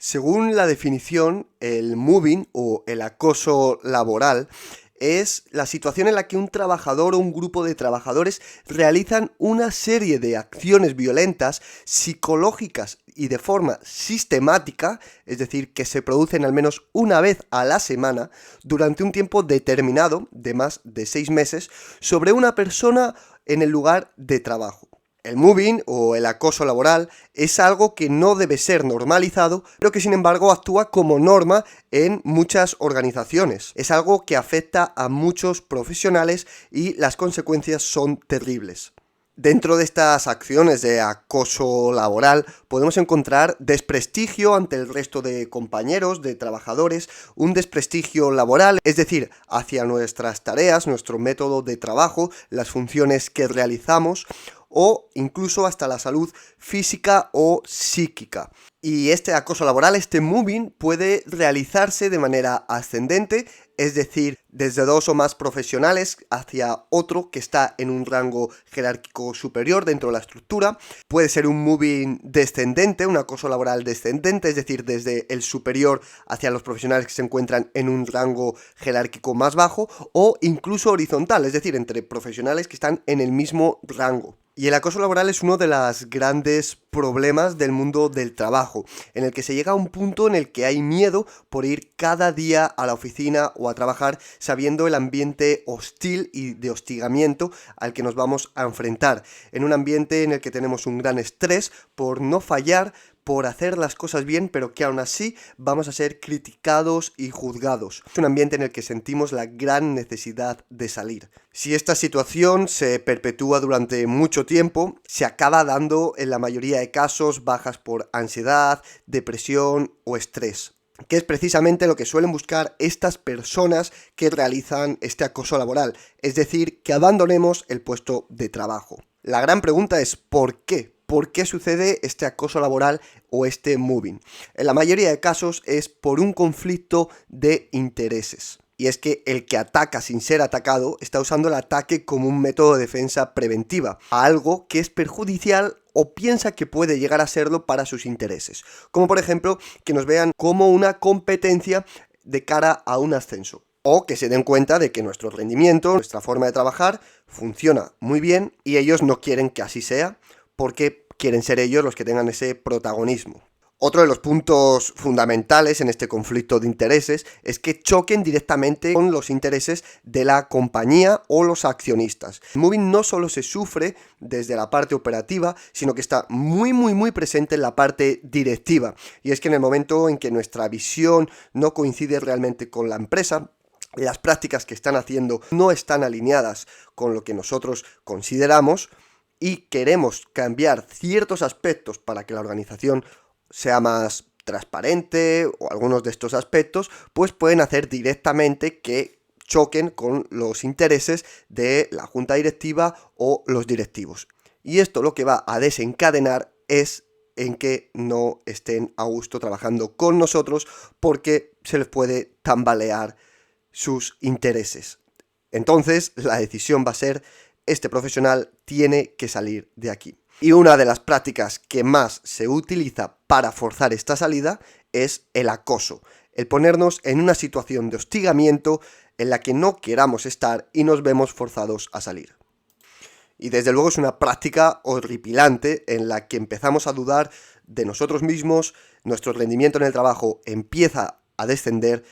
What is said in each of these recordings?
Según la definición, el mobbing o el acoso laboral es la situación en la que un trabajador o un grupo de trabajadores realizan una serie de acciones violentas, psicológicas y de forma sistemática, es decir, que se producen al menos una vez a la semana, durante un tiempo determinado de más de 6 meses, sobre una persona en el lugar de trabajo. El mobbing o el acoso laboral es algo que no debe ser normalizado, pero que sin embargo actúa como norma en muchas organizaciones. Es algo que afecta a muchos profesionales y las consecuencias son terribles. Dentro de estas acciones de acoso laboral podemos encontrar desprestigio ante el resto de compañeros, de trabajadores, un desprestigio laboral, es decir, hacia nuestras tareas, nuestro método de trabajo, las funciones que realizamos, o incluso hasta la salud física o psíquica. Y este acoso laboral, este mobbing, puede realizarse de manera ascendente, es decir, desde dos o más profesionales hacia otro que está en un rango jerárquico superior dentro de la estructura. Puede ser un mobbing descendente, un acoso laboral descendente, es decir, desde el superior hacia los profesionales que se encuentran en un rango jerárquico más bajo, o incluso horizontal, es decir, entre profesionales que están en el mismo rango. Y el acoso laboral es uno de los grandes problemas del mundo del trabajo, en el que se llega a un punto en el que hay miedo por ir cada día a la oficina o a trabajar sabiendo el ambiente hostil y de hostigamiento al que nos vamos a enfrentar, en un ambiente en el que tenemos un gran estrés por no fallar, por hacer las cosas bien, pero que aún así vamos a ser criticados y juzgados. Es un ambiente en el que sentimos la gran necesidad de salir. Si esta situación se perpetúa durante mucho tiempo, se acaba dando en la mayoría de casos bajas por ansiedad, depresión o estrés, que es precisamente lo que suelen buscar estas personas que realizan este acoso laboral, es decir, que abandonemos el puesto de trabajo. La gran pregunta es ¿por qué? ¿Por qué sucede este acoso laboral o este mobbing? En la mayoría de casos es por un conflicto de intereses. Y es que el que ataca sin ser atacado está usando el ataque como un método de defensa preventiva, a algo que es perjudicial o piensa que puede llegar a serlo para sus intereses. Como por ejemplo, que nos vean como una competencia de cara a un ascenso. O que se den cuenta de que nuestro rendimiento, nuestra forma de trabajar, funciona muy bien y ellos no quieren que así sea, porque quieren ser ellos los que tengan ese protagonismo. Otro de los puntos fundamentales en este conflicto de intereses es que choquen directamente con los intereses de la compañía o los accionistas. El mobbing no solo se sufre desde la parte operativa, sino que está muy presente en la parte directiva. Y es que en el momento en que nuestra visión no coincide realmente con la empresa, las prácticas que están haciendo no están alineadas con lo que nosotros consideramos, y queremos cambiar ciertos aspectos para que la organización sea más transparente o algunos de estos aspectos, pues pueden hacer directamente que choquen con los intereses de la junta directiva o los directivos. Y esto lo que va a desencadenar es en que no estén a gusto trabajando con nosotros porque se les puede tambalear sus intereses. Entonces la decisión va a ser: este profesional tiene que salir de aquí. Y una de las prácticas que más se utiliza para forzar esta salida es el acoso, el ponernos en una situación de hostigamiento en la que no queramos estar y nos vemos forzados a salir. Y desde luego es una práctica horripilante en la que empezamos a dudar de nosotros mismos, nuestro rendimiento en el trabajo empieza a descender.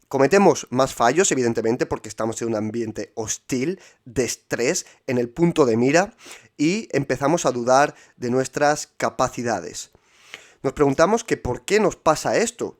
Cometemos más fallos, evidentemente, porque estamos en un ambiente hostil, de estrés, en el punto de mira, y empezamos a dudar de nuestras capacidades. Nos preguntamos que por qué nos pasa esto,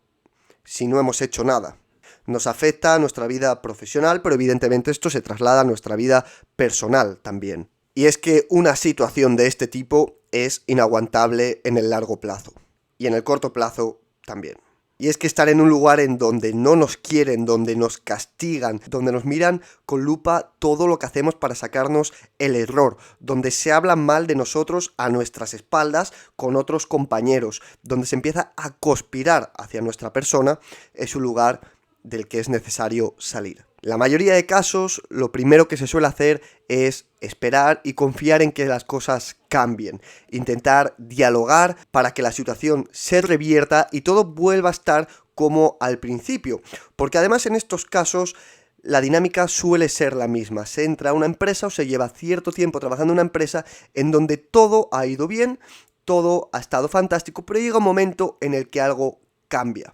si no hemos hecho nada. Nos afecta a nuestra vida profesional, pero evidentemente esto se traslada a nuestra vida personal también. Y es que una situación de este tipo es inaguantable en el largo plazo, y en el corto plazo también. Y es que estar en un lugar en donde no nos quieren, donde nos castigan, donde nos miran con lupa todo lo que hacemos para sacarnos el error, donde se habla mal de nosotros a nuestras espaldas con otros compañeros, donde se empieza a conspirar hacia nuestra persona, es un lugar del que es necesario salir. La mayoría de casos, lo primero que se suele hacer es esperar y confiar en que las cosas cambien. Intentar dialogar para que la situación se revierta y todo vuelva a estar como al principio. Porque además en estos casos la dinámica suele ser la misma. Se entra a una empresa o se lleva cierto tiempo trabajando en una empresa en donde todo ha ido bien, todo ha estado fantástico, pero llega un momento en el que algo cambia.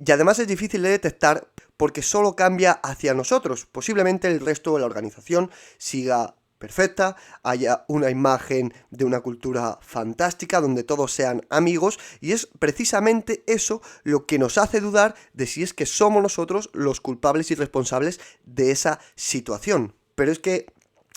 Y además es difícil de detectar porque solo cambia hacia nosotros. Posiblemente el resto de la organización siga perfecta, haya una imagen de una cultura fantástica donde todos sean amigos, y es precisamente eso lo que nos hace dudar de si es que somos nosotros los culpables y responsables de esa situación. Pero es que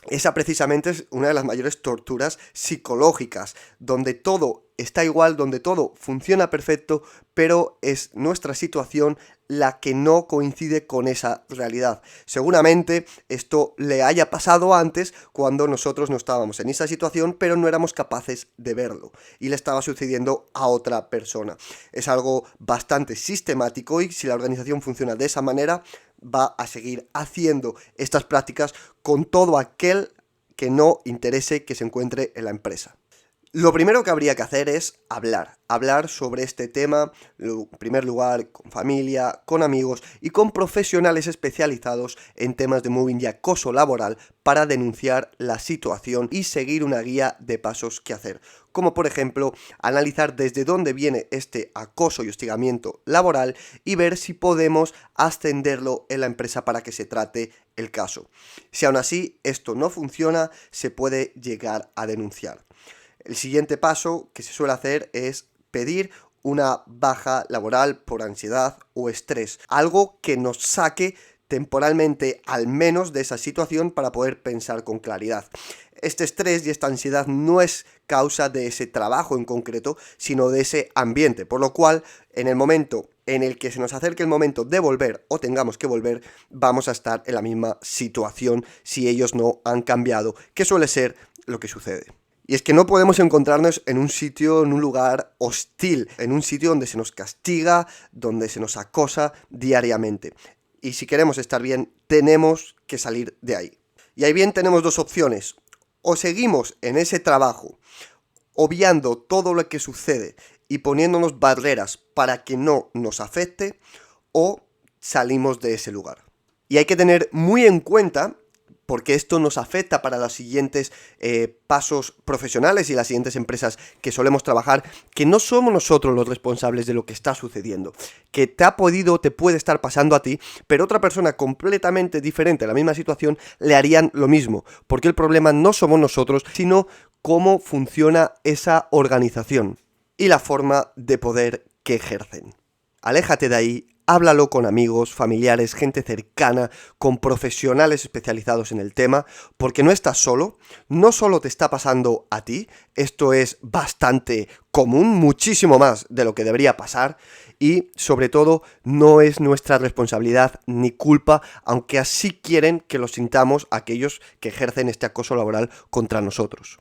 esa precisamente es una de las mayores torturas psicológicas, donde todo está igual, donde todo funciona perfecto, pero es nuestra situación la que no coincide con esa realidad. Seguramente esto le haya pasado antes cuando nosotros no estábamos en esa situación, pero no éramos capaces de verlo y le estaba sucediendo a otra persona. Es algo bastante sistemático y si la organización funciona de esa manera, va a seguir haciendo estas prácticas con todo aquel que no interese que se encuentre en la empresa. Lo primero que habría que hacer es hablar sobre este tema, en primer lugar con familia, con amigos y con profesionales especializados en temas de mobbing y acoso laboral para denunciar la situación y seguir una guía de pasos que hacer, como por ejemplo analizar desde dónde viene este acoso y hostigamiento laboral y ver si podemos ascenderlo en la empresa para que se trate el caso. Si aún así esto no funciona, se puede llegar a denunciar. El siguiente paso que se suele hacer es pedir una baja laboral por ansiedad o estrés, algo que nos saque temporalmente al menos de esa situación para poder pensar con claridad. Este estrés y esta ansiedad no es causa de ese trabajo en concreto, sino de ese ambiente, por lo cual en el momento en el que se nos acerque el momento de volver o tengamos que volver, vamos a estar en la misma situación si ellos no han cambiado, que suele ser lo que sucede. Y es que no podemos encontrarnos en un sitio, en un lugar hostil, en un sitio donde se nos castiga, donde se nos acosa diariamente. Y si queremos estar bien, tenemos que salir de ahí. Y ahí bien tenemos dos opciones. O seguimos en ese trabajo, obviando todo lo que sucede y poniéndonos barreras para que no nos afecte, o salimos de ese lugar. Y hay que tener muy en cuenta, porque esto nos afecta para los siguientes pasos profesionales y las siguientes empresas que solemos trabajar, que no somos nosotros los responsables de lo que está sucediendo, que te puede estar pasando a ti, pero otra persona completamente diferente a la misma situación le harían lo mismo, porque el problema no somos nosotros, sino cómo funciona esa organización y la forma de poder que ejercen. Aléjate de ahí. Háblalo con amigos, familiares, gente cercana, con profesionales especializados en el tema, porque no estás solo, no solo te está pasando a ti, esto es bastante común, muchísimo más de lo que debería pasar, y sobre todo no es nuestra responsabilidad ni culpa, aunque así quieren que lo sintamos aquellos que ejercen este acoso laboral contra nosotros.